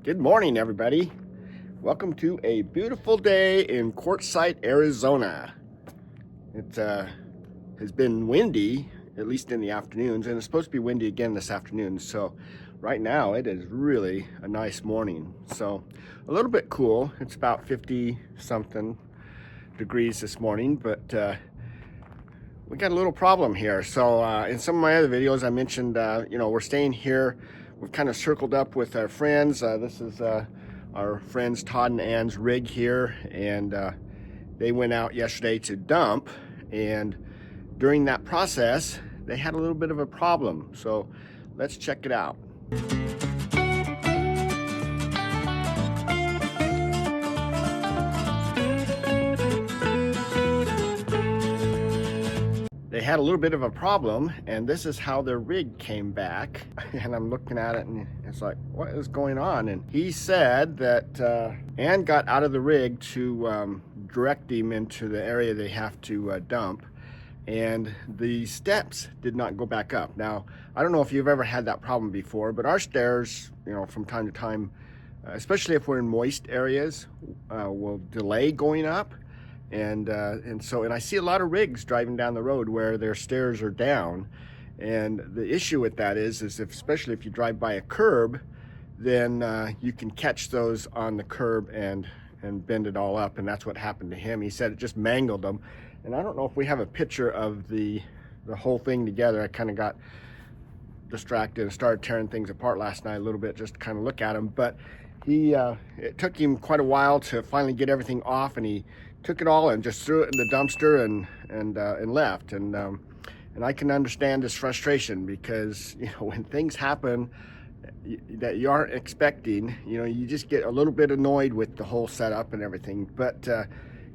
Good morning, everybody. Welcome to a beautiful day in Quartzsite, Arizona. It has been windy, at least in the afternoons, and it's supposed to be windy again this afternoon. So right now it is really a nice morning. So a little bit cool. It's about 50 something degrees this morning, but we got a little problem here. So in some of my other videos I mentioned, we're staying here. We've kind of circled up with our friends. This is our friends Todd and Ann's rig here, and they went out yesterday to dump, and during that process they had a little bit of a problem. So let's check it out. They had a little bit of a problem, and this is how their rig came back. And I'm looking at it and it's like, what is going on? And he said that Ann got out of the rig to direct him into the area they have to dump, and the steps did not go back up. Now, I don't know if you've ever had that problem before, but our stairs, from time to time, especially if we're in moist areas, will delay going up. And I see a lot of rigs driving down the road where their stairs are down, and the issue with that is especially if you drive by a curb, then you can catch those on the curb and bend it all up, and that's what happened to him. He said it just mangled them, and I don't know if we have a picture of the whole thing together. I kind of got distracted and started tearing things apart last night a little bit just to kind of look at them, but it took him quite a while to finally get everything off, and he took it all and just threw it in the dumpster and left. And I can understand his frustration, because when things happen that you aren't expecting, you just get a little bit annoyed with the whole setup and everything. But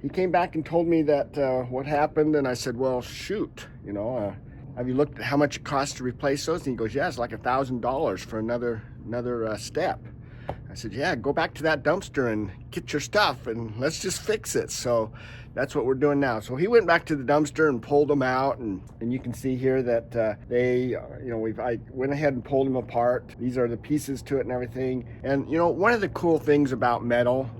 he came back and told me that what happened, and I said, well, shoot, have you looked at how much it costs to replace those? And he goes, yeah, it's like $1,000 for another step. I said, yeah, go back to that dumpster and get your stuff and let's just fix it. So that's what we're doing now. So he went back to the dumpster and pulled them out, and you can see here that I went ahead and pulled them apart. These are the pieces to it and everything. And one of the cool things about metal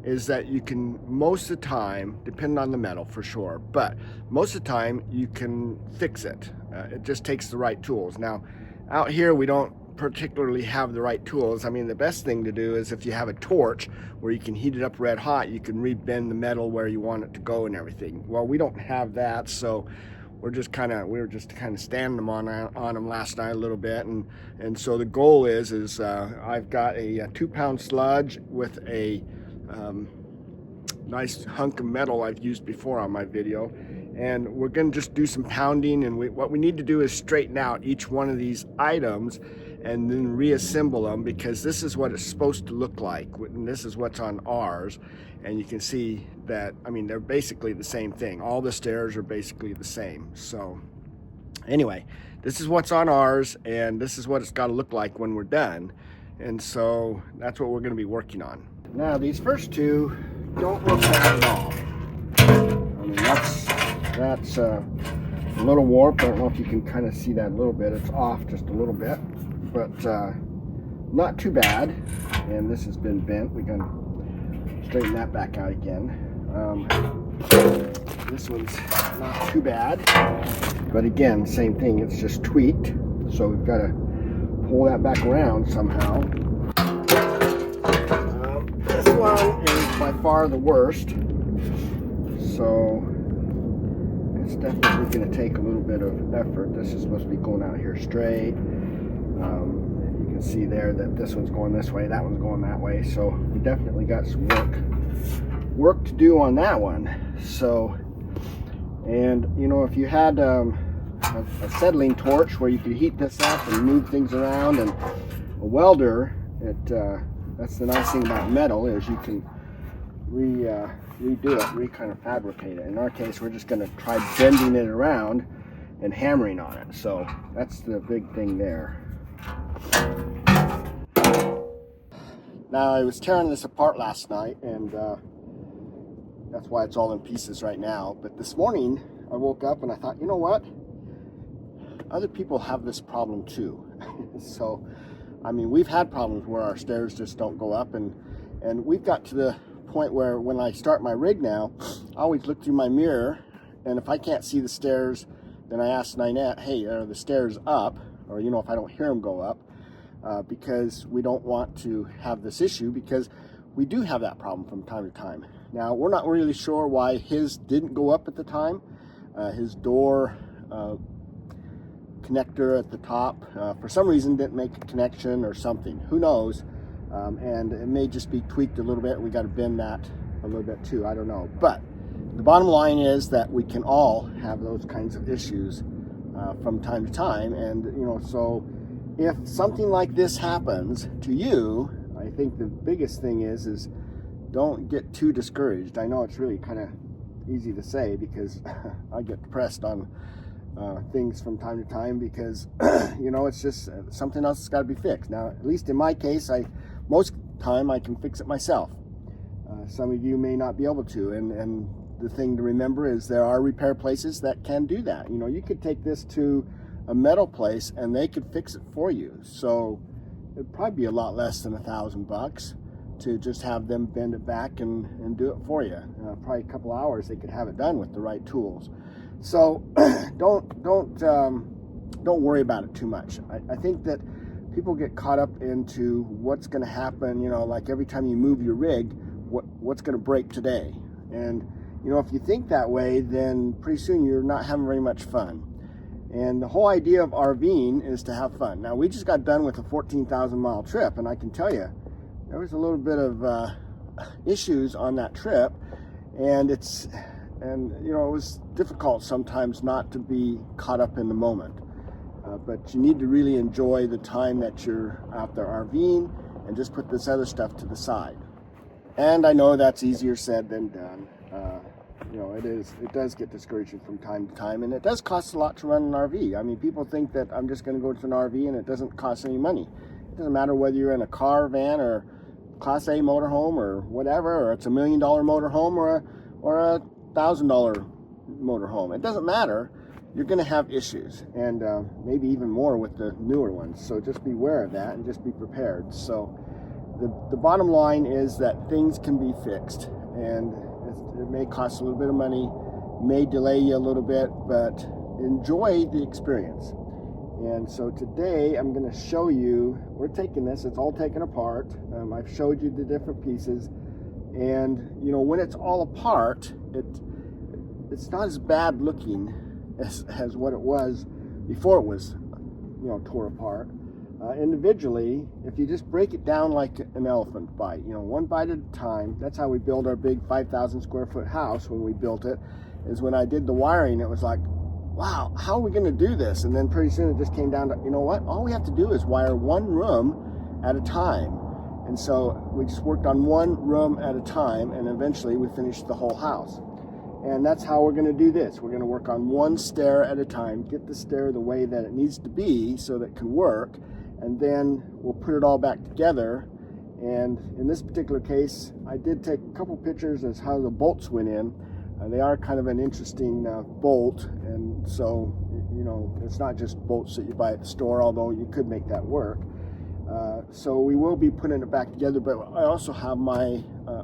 is that you can, most of the time, depending on the metal for sure, but most of the time you can fix it. It just takes the right tools. Now, out here we don't particularly have the right tools. I mean, the best thing to do is if you have a torch where you can heat it up red hot, you can rebend the metal where you want it to go and everything. Well, we don't have that, so we were just kind of standing them on them last night a little bit, and so the goal is I've got a 2-pound sludge with a nice hunk of metal I've used before on my video, and we're going to just do some pounding, and what we need to do is straighten out each one of these items and then reassemble them, because this is what it's supposed to look like, and this is what's on ours. And you can see that, I mean, they're basically the same thing. All the stairs are basically the same. So anyway, this is what's on ours, and this is what it's got to look like when we're done. And so that's what we're going to be working on. Now, these first two don't look bad at all. I mean, that's a little warped. I don't know if you can kind of see that a little bit. It's off just a little bit, but not too bad. And this has been bent. We can straighten that back out again. This one's not too bad, but again, same thing. It's just tweaked, so we've got to pull that back around somehow. This one is by far the worst, so it's definitely going to take a little bit of effort. This is supposed to be going out here straight. You can see there that this one's going this way, that one's going that way, so we definitely got some work to do on that one. So, and if you had a settling torch where you could heat this up and move things around, and a welder, that's the nice thing about metal, is you can redo it, kind of fabricate it. In our case, we're just going to try bending it around and hammering on it. So that's the big thing there. Now, I was tearing this apart last night, and that's why it's all in pieces right now. But this morning I woke up and I thought, you know what? Other people have this problem too. So I mean, we've had problems where our stairs just don't go up, and we've got to the point where when I start my rig now, I always look through my mirror, and if I can't see the stairs, then I ask Ninette, hey, are the stairs up? Or, you know, if I don't hear them go up, because we don't want to have this issue, because we do have that problem from time to time. Now, we're not really sure why his didn't go up at the time. His door connector at the top, for some reason, didn't make a connection or something. Who knows? And it may just be tweaked a little bit. We got to bend that a little bit too. I don't know. But the bottom line is that we can all have those kinds of issues from time to time. And, you know, so if something like this happens to you, I think the biggest thing is don't get too discouraged. I know it's really kind of easy to say, because I get depressed on things from time to time, because you know, it's just something else that's got to be fixed. Now, at least in my case, most time I can fix it myself. Some of you may not be able to, and the thing to remember is there are repair places that can do that. You know, you could take this to a metal place and they could fix it for you. So it'd probably be a lot less than $1,000 to just have them bend it back and do it for you. Probably a couple hours they could have it done with the right tools. So don't worry about it too much. I think that people get caught up into what's going to happen. You know, like every time you move your rig, what's going to break today. And you know, if you think that way, then pretty soon you're not having very much fun. And the whole idea of RVing is to have fun. Now, we just got done with a 14,000 mile trip, and I can tell you there was a little bit of issues on that trip, and you know, it was difficult sometimes not to be caught up in the moment. But you need to really enjoy the time that you're out there RVing, and just put this other stuff to the side. And I know that's easier said than done. You know, it does get discouraging from time to time, and it does cost a lot to run an RV. I mean, people think that I'm just going to go to an RV and it doesn't cost any money. It doesn't matter whether you're in a car, van, or Class A motorhome, or whatever, or it's $1 million motorhome or a $1,000 motorhome. It doesn't matter. You're going to have issues, and maybe even more with the newer ones. So just be aware of that and just be prepared. So the bottom line is that things can be fixed, and it may cost a little bit of money, may delay you a little bit, but enjoy the experience. And so today I'm going to show you, we're taking this, it's all taken apart. I've showed you the different pieces, and you know, when it's all apart, it's not as bad looking as what it was before it was, you know, tore apart. Individually, if you just break it down like an elephant bite, you know, one bite at a time. That's how we built our big 5,000 square foot house. When we built it, is when I did the wiring, it was like, wow, how are we going to do this? And then pretty soon it just came down to, you know what, all we have to do is wire one room at a time. And so we just worked on one room at a time, and eventually we finished the whole house. And that's how we're going to do this. We're going to work on one stair at a time, get the stair the way that it needs to be so that it can work, and then we'll put it all back together. And in this particular case, I did take a couple pictures as how the bolts went in. They are kind of an interesting bolt, and so, you know, it's not just bolts that you buy at the store, although you could make that work. So we will be putting it back together, but I also have my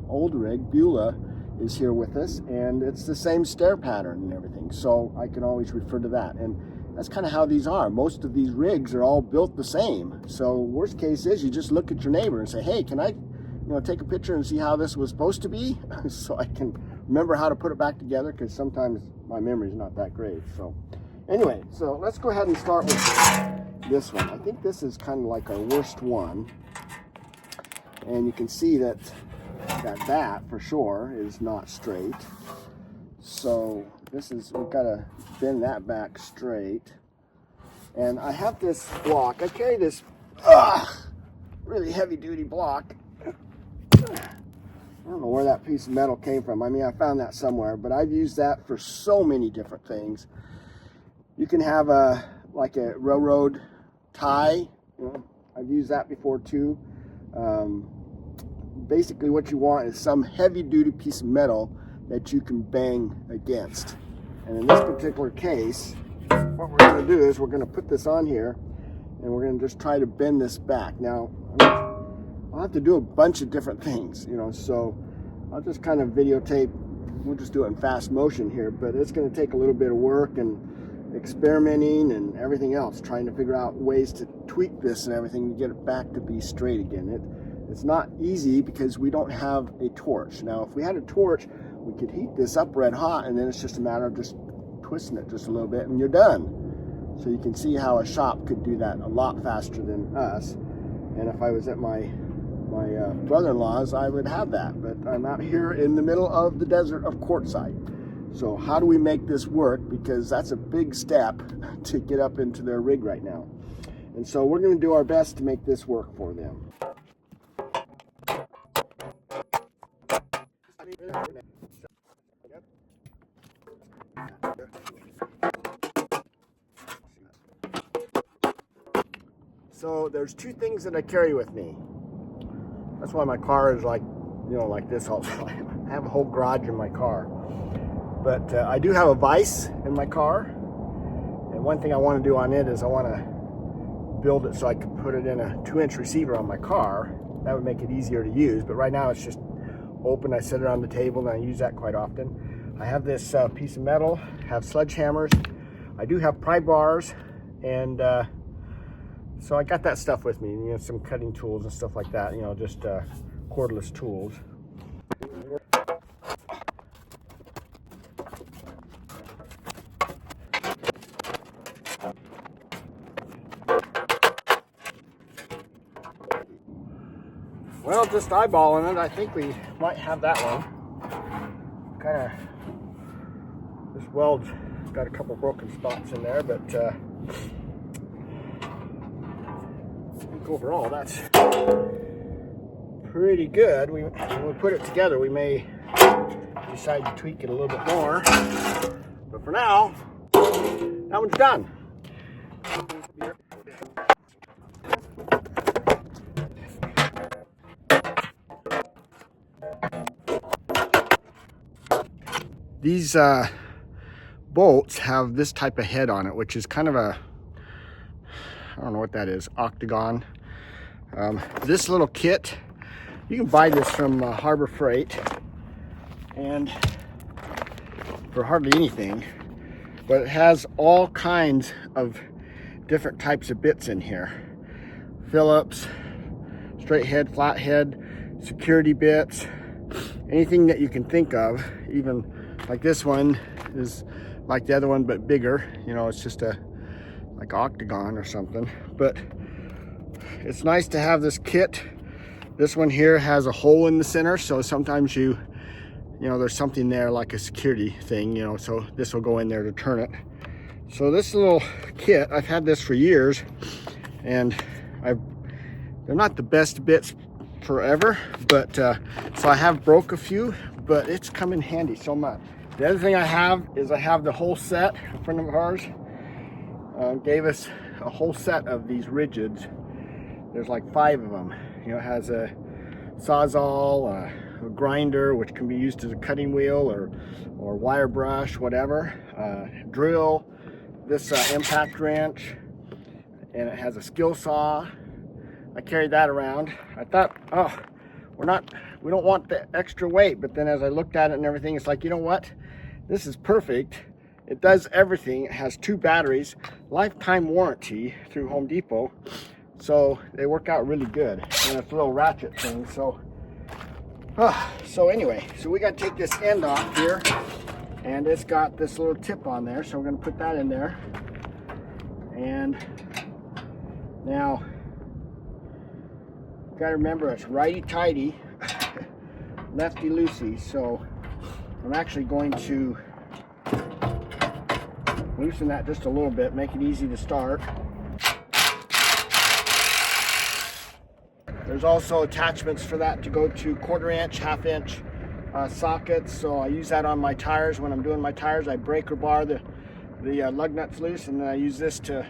old rig, Beulah, is here with us, and it's the same stair pattern and everything, so I can always refer to that. And that's kind of how these are. Most of these rigs are all built the same. So worst case is you just look at your neighbor and say, hey, can I, you know, take a picture and see how this was supposed to be so I can remember how to put it back together, because sometimes my memory is not that great. So anyway, so let's go ahead and start with this one. I think this is kind of like our worst one, and you can see that for sure is not straight. So we've got to bend that back straight. And I have this block. I carry this really heavy duty block. I don't know where that piece of metal came from. I mean, I found that somewhere, but I've used that for so many different things. You can have like a railroad tie. You know, I've used that before too. Basically what you want is some heavy duty piece of metal that you can bang against. And in this particular case, what we're going to do is we're going to put this on here, and we're going to just try to bend this back. Now, I'll have to do a bunch of different things, you know, so I'll just kind of videotape. We'll just do it in fast motion here, but it's going to take a little bit of work and experimenting and everything else, trying to figure out ways to tweak this and everything to get it back to be straight again. It's not easy because we don't have a torch. Now, if we had a torch, we could heat this up red hot, and then it's just a matter of just twisting it just a little bit and you're done. So you can see how a shop could do that a lot faster than us. And if I was at my brother-in-law's, I would have that, but I'm out here in the middle of the desert of quartzite. So how do we make this work? Because that's a big step to get up into their rig right now. And so we're going to do our best to make this work for them. So there's two things that I carry with me. That's why my car is like, you know, like this all the time. I have a whole garage in my car. But I do have a vise in my car. And one thing I want to do on it is I want to build it so I can put it in a 2-inch receiver on my car. That would make it easier to use. But right now it's just open. I set it on the table and I use that quite often. I have this piece of metal, have sledgehammers. I do have pry bars, and so I got that stuff with me, you know, some cutting tools and stuff like that, you know, just cordless tools. Well, just eyeballing it, I think we might have that one. Kind of, this weld's got a couple broken spots in there, but I think overall that's pretty good. When we put it together, we may decide to tweak it a little bit more, but for now, that one's done. These bolts have this type of head on it, which is kind of a, I don't know what that is, octagon. This little kit, you can buy this from Harbor Freight, and for hardly anything, but it has all kinds of different types of bits in here. Phillips, straight head, flat head, security bits, anything that you can think of. Even like this one is like the other one but bigger, you know, it's just a like octagon or something. But it's nice to have this kit. This one here has a hole in the center, so sometimes you know, there's something there like a security thing, you know, so this will go in there to turn it. So this little kit, I've had this for years, and they're not the best bits forever, but so I have broke a few, but it's come in handy so much. The other thing I have is I have the whole set. A friend of ours gave us a whole set of these rigids. There's like 5 of them. You know, it has a sawzall, a grinder, which can be used as a cutting wheel or wire brush, whatever. Drill, this impact wrench, and it has a skill saw. I carried that around. I thought, oh, we don't want the extra weight, but then as I looked at it and everything, it's like, you know what? This is perfect. It does everything. It has 2 batteries, lifetime warranty through Home Depot. So they work out really good. And it's a little ratchet thing. So anyway, so we got to take this end off here, and it's got this little tip on there. So we're going to put that in there. And now, got to remember, it's righty-tighty, lefty-loosey. So I'm actually going to loosen that just a little bit, make it easy to start. There's also attachments for that to go to 1/4-inch, 1/2-inch sockets. So I use that on my tires. When I'm doing my tires, I break or bar the lug nuts loose, and then I use this to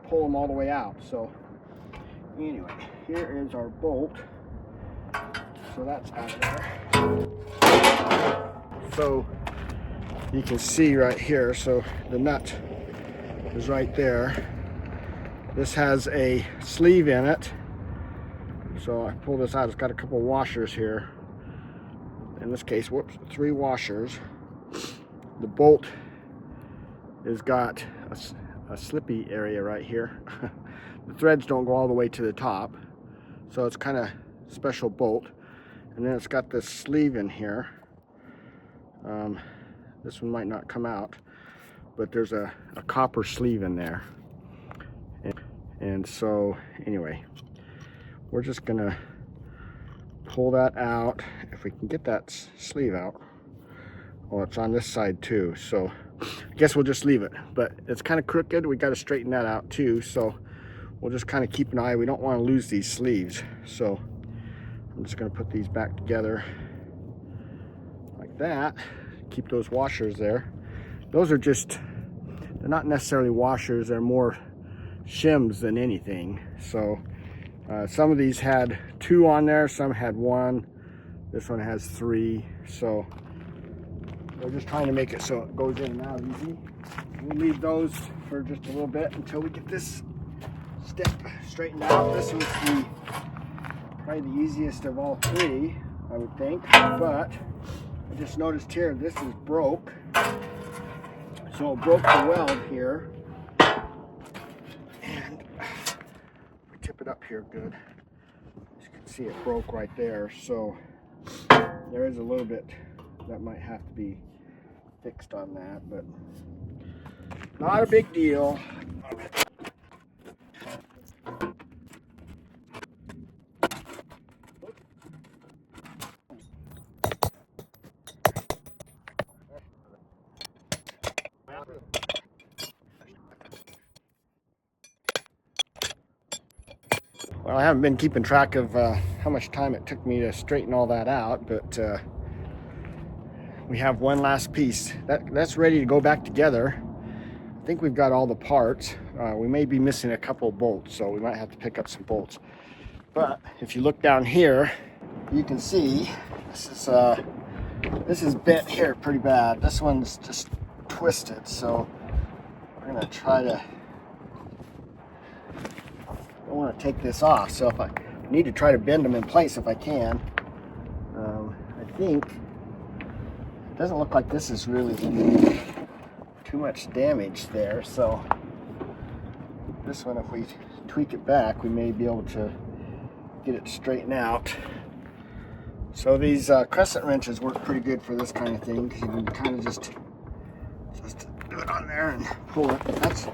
pull them all the way out. So anyway, here is our bolt. So that's out of there. So you can see right here, so the nut is right there. This has a sleeve in it. So I pull this out, it's got a couple washers here. In this case, whoops, 3 washers. The bolt has got a slippy area right here. The threads don't go all the way to the top, so it's kind of special bolt. And then it's got this sleeve in here. This one might not come out, but there's a copper sleeve in there. And so anyway, we're just gonna pull that out if we can get that sleeve out. Well, it's on this side too, so I guess we'll just leave it. But it's kind of crooked, we got to straighten that out too, so we'll just kind of keep an eye. We don't want to lose these sleeves, so I'm just going to put these back together like that. Keep those washers there. Those are just, they're not necessarily washers, they're more shims than anything. So some of these had 2 on there, some had 1. This one has 3, so we're just trying to make it so it goes in and out easy. We'll leave those for just a little bit until we get this step straightened out. This was probably the easiest of all 3, I would think. But I just noticed here, this is broke. So it broke the weld here. And we tip it up here good. As you can see, it broke right there. So there is a little bit that might have to be fixed on that, but not a big deal. Well, I haven't been keeping track of how much time it took me to straighten all that out, but we have one last piece that's ready to go back together. I think we've got all the parts. We may be missing a couple bolts, so we might have to pick up some bolts. But if you look down here, you can see this is bent here pretty bad. This one's just twisted, so we're gonna try to. I want to take this off, so if I need to try to bend them in place if I can. I think it doesn't look like this is really too much damage there, so this one, if we tweak it back, we may be able to get it straightened out. So these crescent wrenches work pretty good for this kind of thing, because you can kind of just do it on there and pull it. That's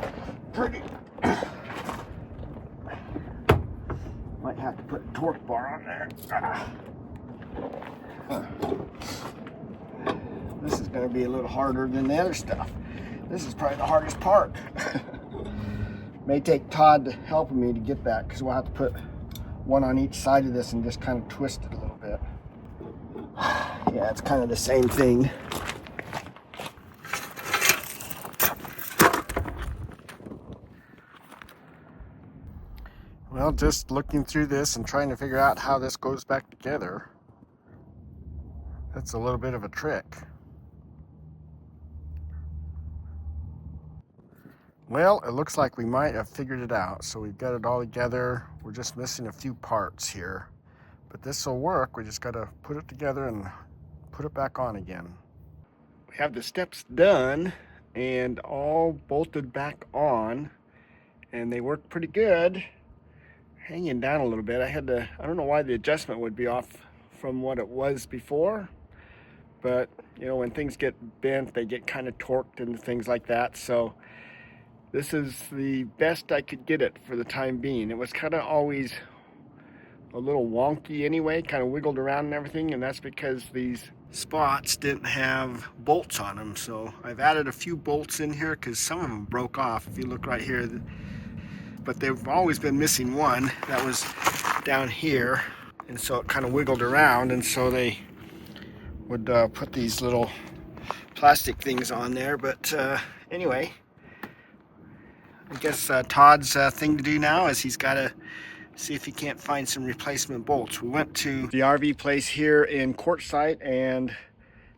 pretty. Might have to put a torque bar on there. This is going to be a little harder than the other stuff. This is probably the hardest part. May take Todd helping me to get that, because we'll have to put one on each side of this and just kind of twist it a little bit. Yeah, it's kind of the same thing. Well, just looking through this and trying to figure out how this goes back together, that's a little bit of a trick. Well, it looks like we might have figured it out. So we've got it all together. We're just missing a few parts here. But this will work. We just got to put it together and put it back on again. We have the steps done and all bolted back on. And they work pretty good. Hanging down a little bit. I don't know why the adjustment would be off from what it was before. But, you know, when things get bent, they get kind of torqued and things like that. So this is the best I could get it for the time being. It was kind of always a little wonky anyway, kind of wiggled around and everything, and that's because these spots didn't have bolts on them. So I've added a few bolts in here because some of them broke off. If you look right here, but they've always been missing one that was down here, and so it kind of wiggled around, and so they would put these little plastic things on there. But anyway, I guess Todd's thing to do now is he's got to see if he can't find some replacement bolts. We went to the RV place here in Quartzsite, and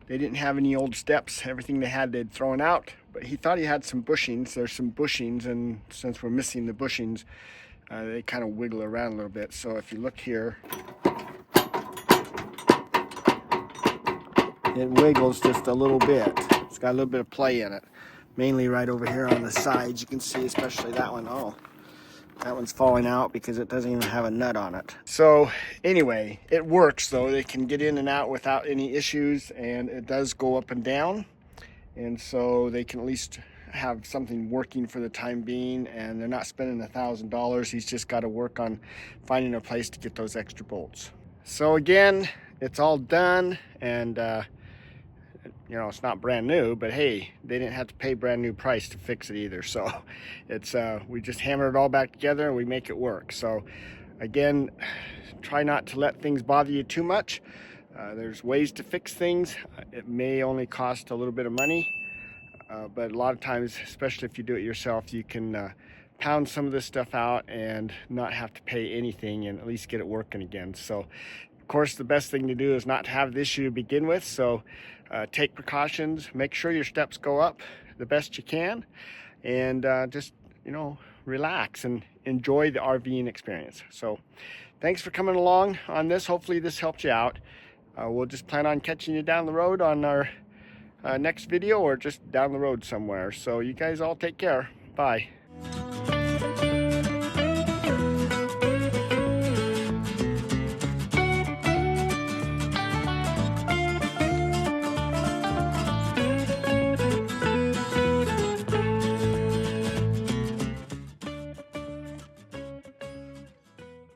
they didn't have any old steps. Everything they had they'd thrown out, but he thought he had some bushings. There's some bushings, and since we're missing the bushings, they kind of wiggle around a little bit. So if you look here, it wiggles just a little bit. It's got a little bit of play in it, mainly right over here on the sides. You can see, especially that one. Oh, that one's falling out because it doesn't even have a nut on it. So anyway, it works though. They can get in and out without any issues, and it does go up and down. And so they can at least have something working for the time being, and they're not spending $1,000. He's just got to work on finding a place to get those extra bolts. So again, it's all done, and you know, it's not brand new, but hey, they didn't have to pay brand new price to fix it either. So it's we just hammer it all back together and we make it work. So again, try not to let things bother you too much. There's ways to fix things. It may only cost a little bit of money, but a lot of times, especially if you do it yourself, you can pound some of this stuff out and not have to pay anything and at least get it working again. So of course, the best thing to do is not to have the issue to begin with. So take precautions, make sure your steps go up the best you can, and just, you know, relax and enjoy the RVing experience. So thanks for coming along on this. Hopefully this helped you out. We'll just plan on catching you down the road on our next video, or just down the road somewhere. So you guys all take care. Bye.